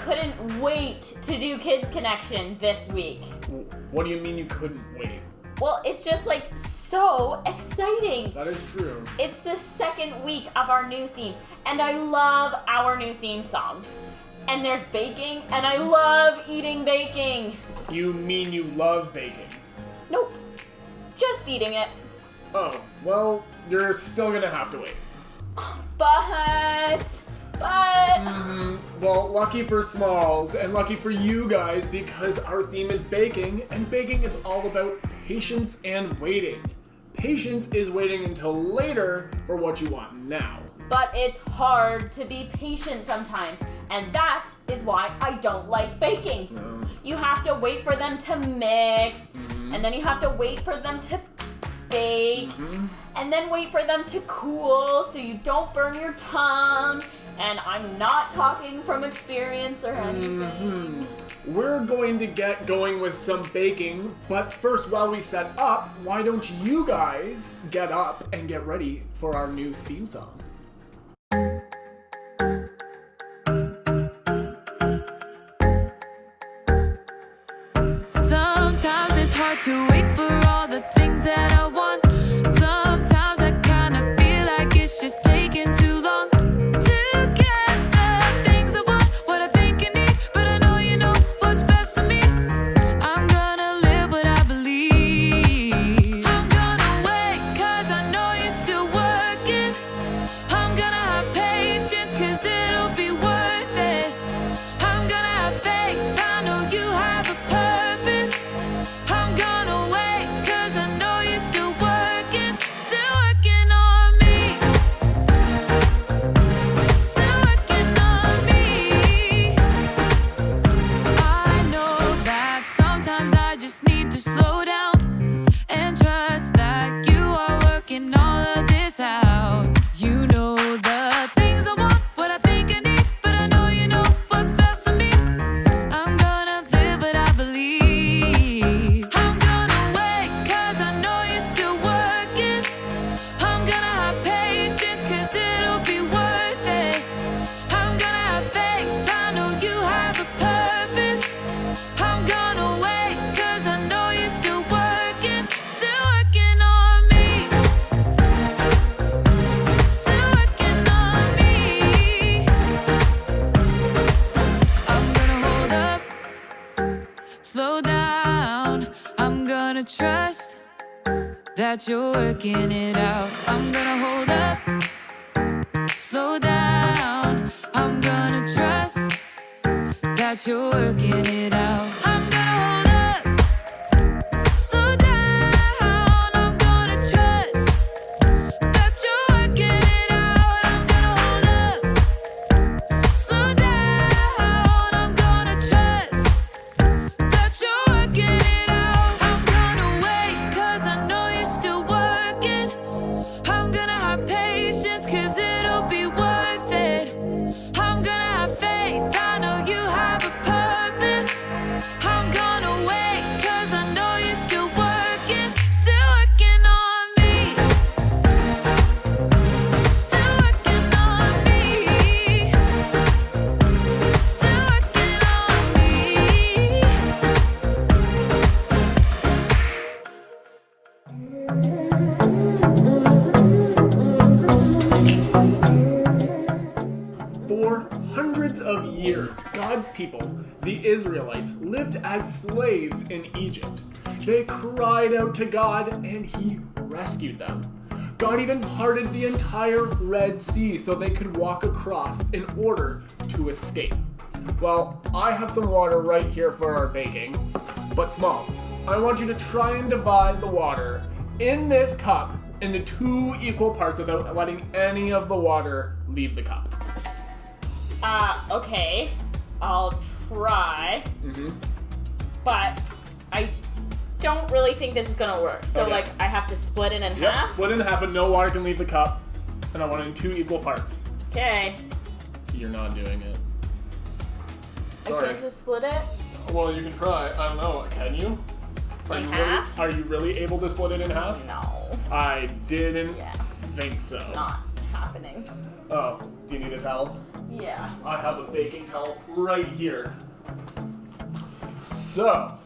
couldn't wait to do Kids Connection this week. What do you mean you couldn't wait? Well, it's just like so exciting. That is true. It's the second week of our new theme, and I love our new theme song. And there's baking, and I love eating baking. You mean you love baking? Nope, just eating it. Oh, well, you're still gonna have to wait. But... Well, lucky for Smalls, and lucky for you guys, because our theme is baking, and baking is all about patience and waiting. Patience is waiting until later for what you want now. But it's hard to be patient sometimes, and that is why I don't like baking. You have to wait for them to mix, and then you have to wait for them to bake, and then wait for them to cool so you don't burn your tongue. And I'm not talking from experience or anything. We're going to get going with some baking, but first, while we set up, why don't you guys get up and get ready for our new theme song? Sometimes it's hard to wait for all the things that I want. Sometimes I kind of feel like it's just taking too long. That you're working it out. I'm gonna hold up, slow down. I'm gonna trust that you're working it out. I'm gonna hold up, slow down. I'm gonna trust that you're working it out. I'm gonna hold up, slow down. I'm gonna trust that you're working it out. I'm gonna wait 'cause I know you're still working. I'm gonna have patience 'cause it'll be worth it. I'm gonna have faith, I know you have a purpose. I'm gonna wait 'cause I know you're still working on me. Still working on me. Still working on me. 400s of years, God's people, the Israelites, lived as slaves in Egypt. They cried out to God and He rescued them. God even parted the entire Red Sea so they could walk across in order to escape. Well, I have some water right here for our baking, but Smalls, I want you to try and divide the water in this cup into 2 equal parts without letting any of the water leave the cup. Okay. I'll try. But I don't really think this is gonna work. So, Okay. I have to split it in Yep, half? split it in half, but no water can leave the cup. And I want it in 2 equal parts. Okay. You're not doing it. I Sorry. can't just split it? Well, you can try. I don't know. Can you? In half? Are you really able to split it in half? No. I didn't Yeah. think so. Not happening. Oh, Do you need a towel? Yeah. I have a baking towel right here. So,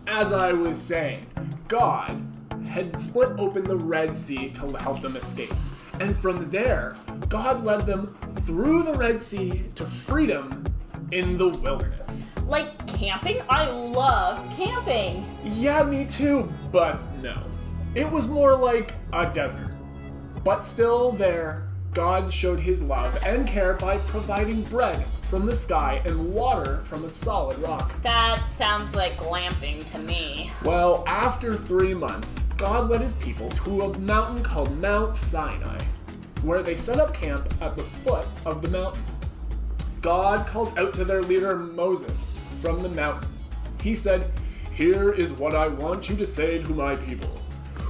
as I was saying, God had split open the Red Sea to help them escape. And from there, God led them through the Red Sea to freedom in the wilderness. Like camping? I love camping. Yeah, me too, but no. It was more like a desert. But still there, God showed his love and care by providing bread from the sky and water from a solid rock. That sounds like glamping to me. Well, after 3 months, God led his people to a mountain called Mount Sinai, where they set up camp at the foot of the mountain. God called out to their leader Moses from the mountain. He said, "Here is what I want you to say to my people,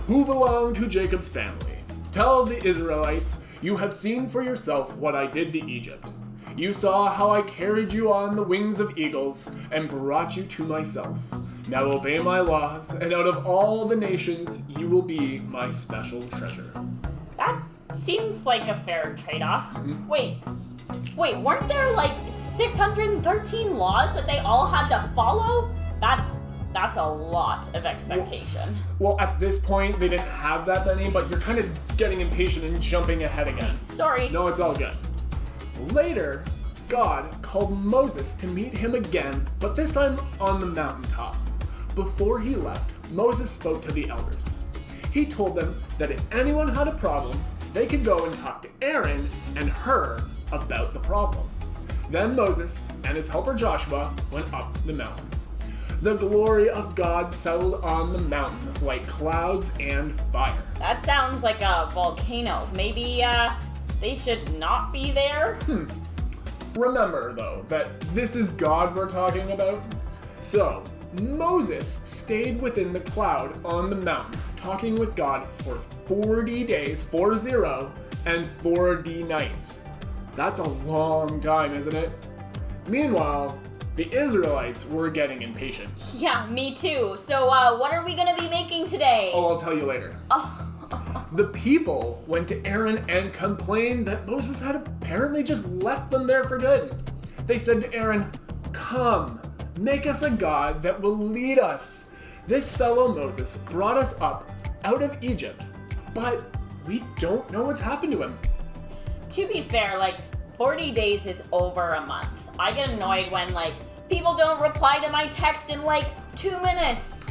who belong to Jacob's family. Tell the Israelites, you have seen for yourself what I did to Egypt. You saw how I carried you on the wings of eagles and brought you to myself. Now obey my laws, and out of all the nations, you will be my special treasure." That seems like a fair trade-off. Wait, weren't there like 613 laws that they all had to follow? That's a lot of expectation. Well, at this point, they didn't have that many, but you're kind of getting impatient and jumping ahead again. Sorry. No, it's all good. Later, God called Moses to meet him again, but this time on the mountaintop. Before he left, Moses spoke to the elders. He told them that if anyone had a problem, they could go and talk to Aaron and Hur about the problem. Then Moses and his helper Joshua went up the mountain. The glory of God settled on the mountain like clouds and fire. That sounds like a volcano. Maybe, they should not be there? Remember, though, that this is God we're talking about. So, Moses stayed within the cloud on the mountain, talking with God for 40 days, 40, and 40 nights. That's a long time, isn't it? Meanwhile, the Israelites were getting impatient. Yeah, me too. So, what are we gonna be making today? Oh, I'll tell you later. The people went to Aaron and complained that Moses had apparently just left them there for good. They said to Aaron, "Come, make us a god that will lead us. This fellow Moses brought us up out of Egypt, but we don't know what's happened to him." To be fair, 40 days is over a month. I get annoyed when, people don't reply to my text in, 2 minutes.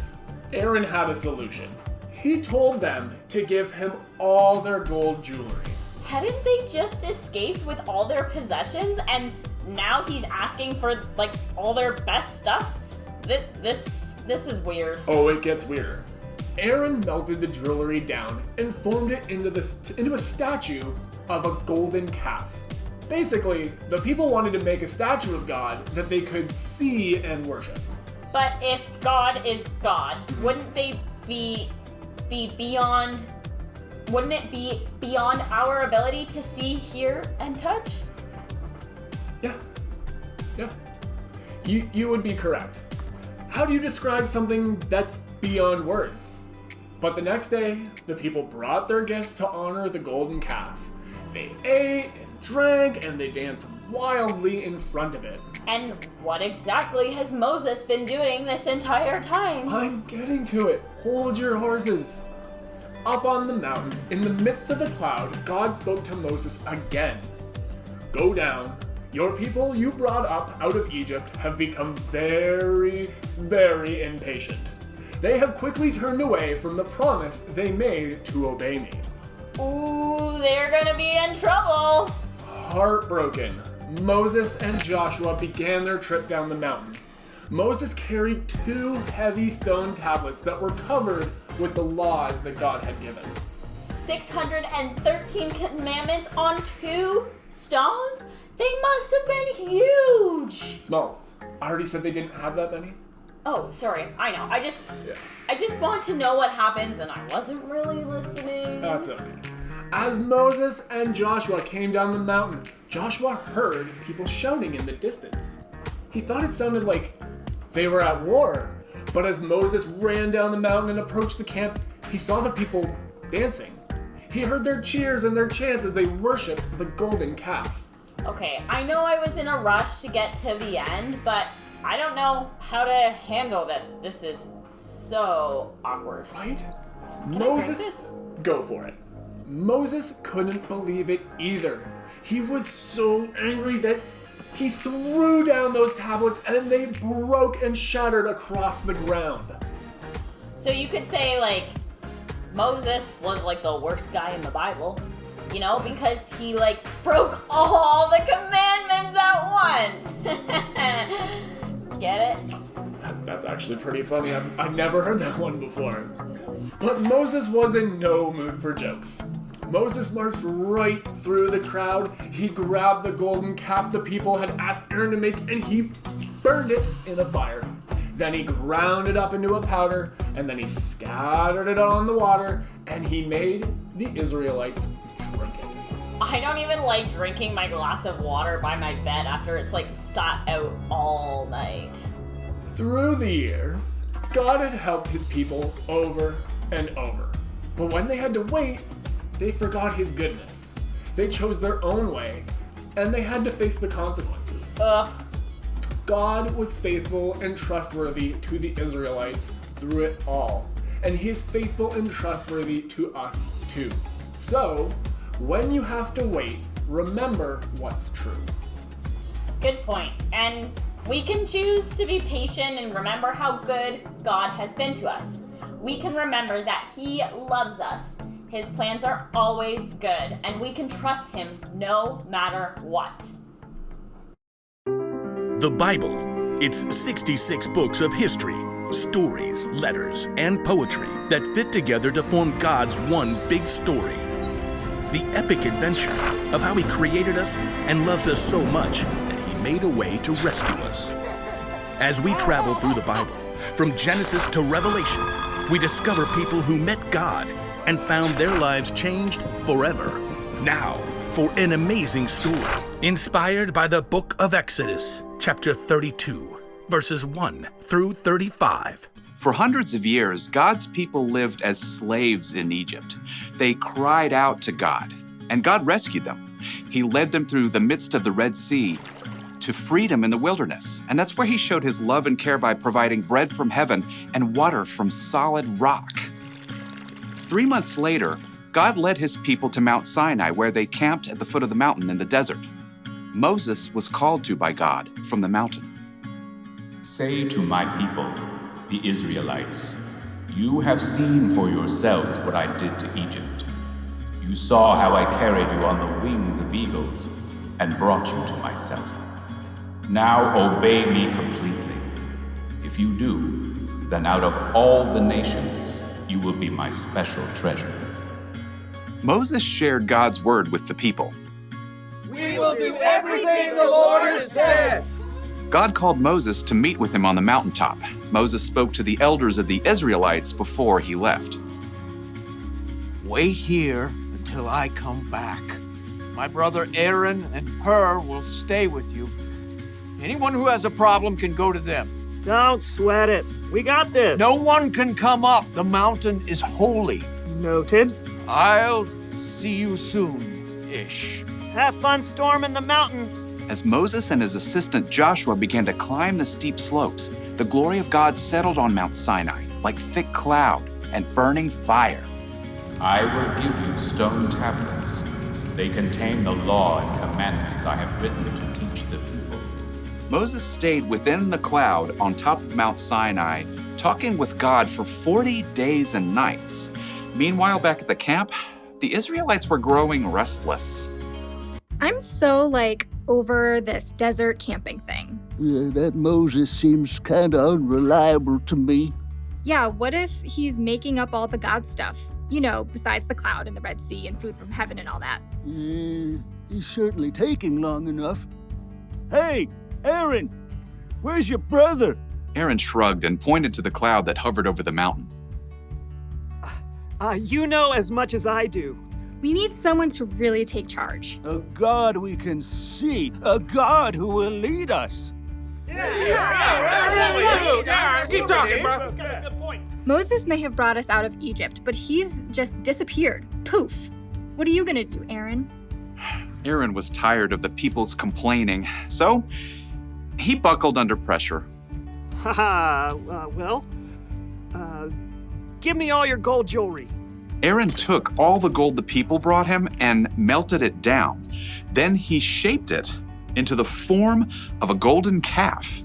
Aaron had a solution. He told them to give him all their gold jewelry. Hadn't they just escaped with all their possessions and now he's asking for, all their best stuff? This is weird. Oh, it gets weirder. Aaron melted the jewelry down and formed it into a statue of a golden calf. Basically, the people wanted to make a statue of God that they could see and worship. But if God is God, wouldn't they be beyond... Wouldn't it be beyond our ability to see, hear, and touch? Yeah. You would be correct. How do you describe something that's beyond words? But the next day, the people brought their gifts to honor the golden calf. They ate and drank and they danced wildly in front of it. And what exactly has Moses been doing this entire time? I'm getting to it. Hold your horses. Up on the mountain, in the midst of the cloud, God spoke to Moses again. "Go down. Your people you brought up out of Egypt have become very, very impatient. They have quickly turned away from the promise they made to obey me." Ooh, they're gonna be in trouble. Heartbroken, Moses and Joshua began their trip down the mountain. Moses carried 2 heavy stone tablets that were covered with the laws that God had given. 613 commandments on 2 stones? They must have been huge. Smells. I already said they didn't have that many. Oh, sorry. I know. I just want to know what happens, and I wasn't really listening. That's okay. As Moses and Joshua came down the mountain, Joshua heard people shouting in the distance. He thought it sounded like they were at war. But as Moses ran down the mountain and approached the camp, he saw the people dancing. He heard their cheers and their chants as they worshiped the golden calf. Okay, I know I was in a rush to get to the end, but I don't know how to handle this. This is so awkward. Right? Can I drink this? Go for it. Moses couldn't believe it either. He was so angry that he threw down those tablets and they broke and shattered across the ground. So you could say, like, Moses was, like, the worst guy in the Bible, you know, because he, like, broke all the commandments at once. Get it? That's actually pretty funny. I've never heard that one before. But Moses was in no mood for jokes. Moses marched right through the crowd. He grabbed the golden calf the people had asked Aaron to make, and he burned it in a fire. Then he ground it up into a powder, and then he scattered it on the water, and he made the Israelites drink it. I don't even like drinking my glass of water by my bed after it's, like, sat out all night. Through the years, God had helped his people over and over. But when they had to wait, they forgot his goodness. They chose their own way, and they had to face the consequences. Ugh. God was faithful and trustworthy to the Israelites through it all, and he is faithful and trustworthy to us too. So, when you have to wait, remember what's true. Good point. And we can choose to be patient and remember how good God has been to us. We can remember that he loves us. His plans are always good, and we can trust him no matter what. The Bible. It's 66 books of history, stories, letters, and poetry that fit together to form God's one big story. The epic adventure of how he created us and loves us so much that he made a way to rescue us. As we travel through the Bible, from Genesis to Revelation, we discover people who met God and found their lives changed forever. Now, for an amazing story, inspired by the book of Exodus, chapter 32, verses 1 through 35. For hundreds of years, God's people lived as slaves in Egypt. They cried out to God, and God rescued them. He led them through the midst of the Red Sea to freedom in the wilderness. And that's where he showed his love and care by providing bread from heaven and water from solid rock. 3 months later, God led his people to Mount Sinai, where they camped at the foot of the mountain in the desert. Moses was called to by God from the mountain. Say to my people, the Israelites, you have seen for yourselves what I did to Egypt. You saw how I carried you on the wings of eagles and brought you to myself. Now obey me completely. If you do, then out of all the nations, you will be my special treasure. Moses shared God's word with the people. We will do everything the Lord has said. God called Moses to meet with him on the mountaintop. Moses spoke to the elders of the Israelites before he left. Wait here until I come back. My brother Aaron and Hur will stay with you. Anyone who has a problem can go to them. Don't sweat it. We got this. No one can come up. The mountain is holy. Noted. I'll see you soon-ish. Have fun storming the mountain. As Moses and his assistant Joshua began to climb the steep slopes, the glory of God settled on Mount Sinai like thick cloud and burning fire. I will give you stone tablets. They contain the law and commandments I have written to teach the people. Moses stayed within the cloud on top of Mount Sinai, talking with God for 40 days and nights. Meanwhile, back at the camp, the Israelites were growing restless. I'm so, over this desert camping thing. Yeah, that Moses seems kinda unreliable to me. Yeah, what if he's making up all the God stuff? You know, besides the cloud and the Red Sea and food from heaven and all that. Yeah, he's certainly taking long enough. Hey, Aaron, where's your brother? Aaron shrugged and pointed to the cloud that hovered over the mountain. You know as much as I do. We need someone to really take charge. A God we can see, a God who will lead us. Keep talking, bro. Moses may have brought us out of Egypt, but he's just disappeared. Poof. What are you gonna do, Aaron? Aaron was tired of the people's complaining, so he buckled under pressure. Give me all your gold jewelry. Aaron took all the gold the people brought him and melted it down. Then he shaped it into the form of a golden calf.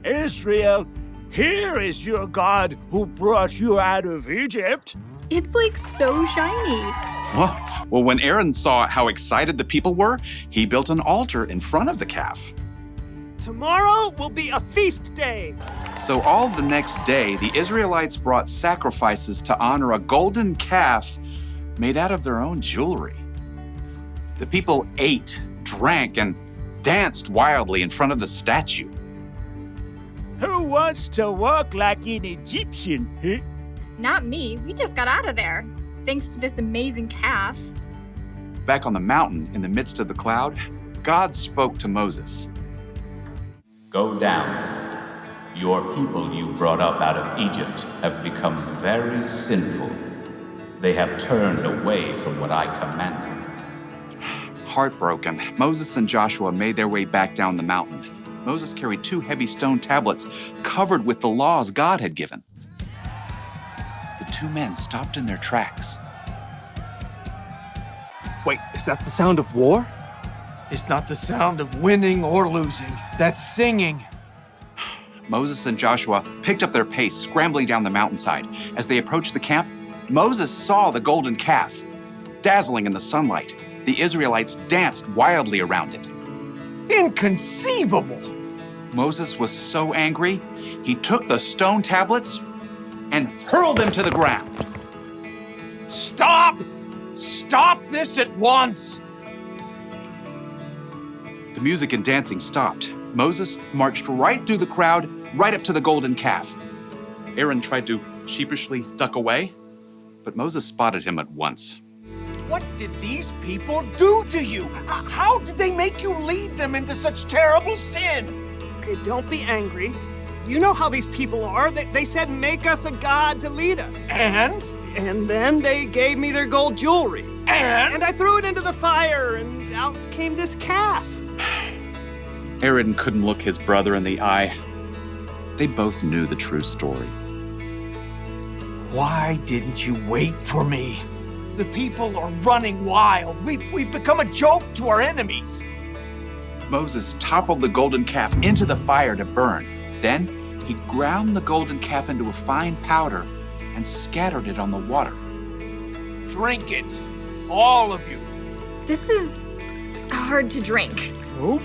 Israel, here is your God who brought you out of Egypt. It's like so shiny. Well, when Aaron saw how excited the people were, he built an altar in front of the calf. Tomorrow will be a feast day. So all the next day, the Israelites brought sacrifices to honor a golden calf made out of their own jewelry. The people ate, drank, and danced wildly in front of the statue. Who wants to walk like an Egyptian? Huh? Not me. We just got out of there. Thanks to this amazing calf. Back on the mountain, in the midst of the cloud, God spoke to Moses. Go down. Your people you brought up out of Egypt have become very sinful. They have turned away from what I commanded. Heartbroken, Moses and Joshua made their way back down the mountain. Moses carried 2 heavy stone tablets covered with the laws God had given. The 2 men stopped in their tracks. Wait, is that the sound of war? It's not the sound of winning or losing. That's singing. Moses and Joshua picked up their pace, scrambling down the mountainside. As they approached the camp, Moses saw the golden calf. Dazzling in the sunlight, the Israelites danced wildly around it. Inconceivable! Moses was so angry, he took the stone tablets and hurled them to the ground. Stop! Stop this at once! The music and dancing stopped. Moses marched right through the crowd, right up to the golden calf. Aaron tried to sheepishly duck away, but Moses spotted him at once. What did these people do to you? How did they make you lead them into such terrible sin? Okay, don't be angry. You know how these people are. They said, make us a god to lead us. And then they gave me their gold jewelry. And I threw it into the fire, and out came this calf. Aaron couldn't look his brother in the eye. They both knew the true story. Why didn't you wait for me? The people are running wild. We've become a joke to our enemies. Moses toppled the golden calf into the fire to burn. Then he ground the golden calf into a fine powder and scattered it on the water. Drink it, all of you. This is hard to drink. Oh,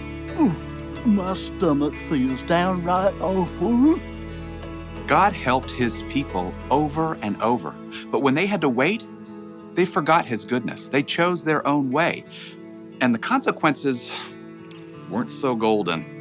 my stomach feels downright awful. God helped his people over and over, but when they had to wait, they forgot his goodness. They chose their own way, and the consequences weren't so golden.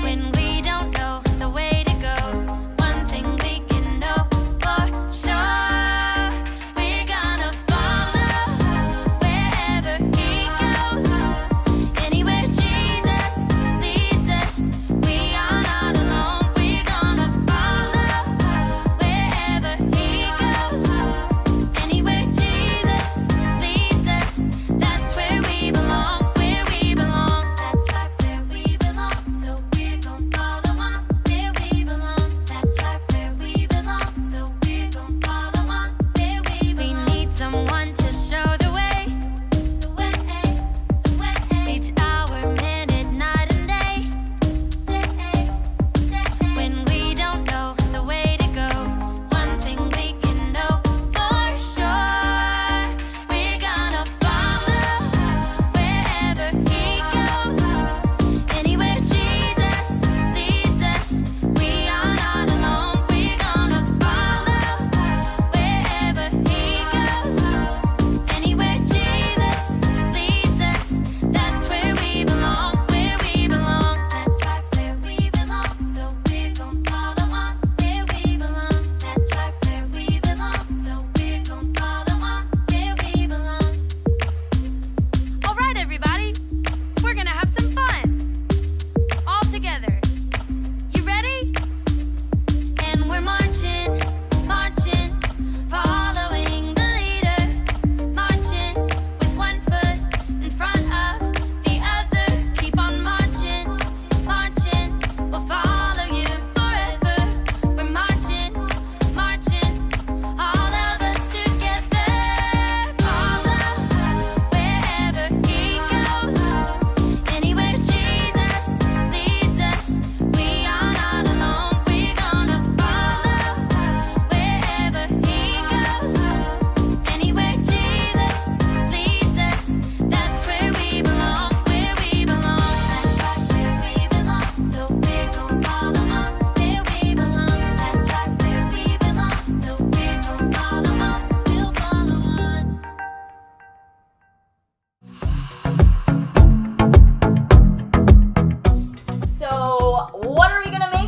When we don't know the way to go.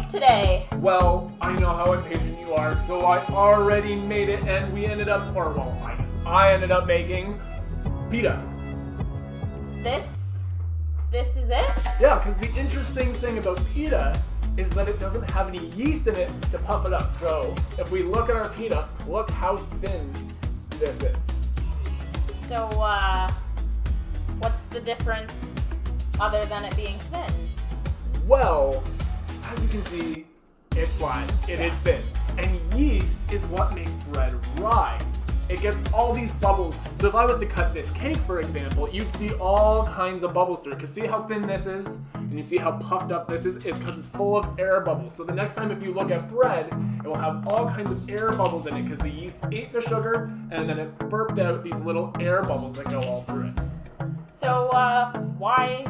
today? Well, I know how impatient you are, so I already made it, and I ended up making pita. This is it? Yeah, because the interesting thing about pita is that it doesn't have any yeast in it to puff it up. So if we look at our pita, look how thin this is. So, what's the difference other than it being thin? Well, as you can see, it's flat. It is thin. And yeast is what makes bread rise. It gets all these bubbles. So if I was to cut this cake, for example, you'd see all kinds of bubbles through it. Because see how thin this is? And you see how puffed up this is? It's because it's full of air bubbles. So the next time if you look at bread, it will have all kinds of air bubbles in it because the yeast ate the sugar and then it burped out these little air bubbles that go all through it. So, why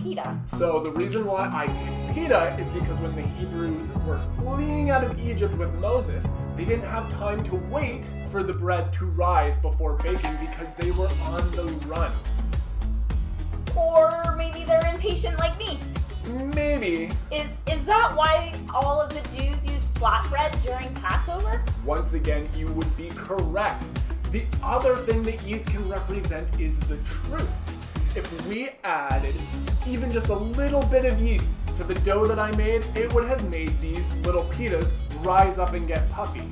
pita? So the reason why I picked pita is because when the Hebrews were fleeing out of Egypt with Moses, they didn't have time to wait for the bread to rise before baking because they were on the run. Or maybe they're impatient like me. Maybe. Is that why all of the Jews use flatbread during Passover? Once again, you would be correct. The other thing that yeast can represent is the truth. If we added even just a little bit of yeast to the dough that I made, it would have made these little pitas rise up and get puffy.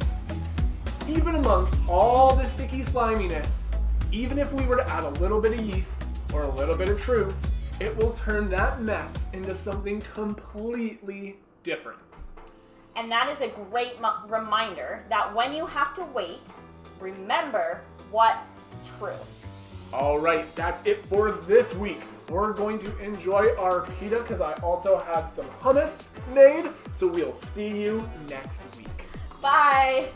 Even amongst all the sticky sliminess, even if we were to add a little bit of yeast or a little bit of truth, it will turn that mess into something completely different. And that is a great reminder that when you have to wait, remember what's true. All right, that's it for this week. We're going to enjoy our pita because I also had some hummus made. So we'll see you next week. Bye.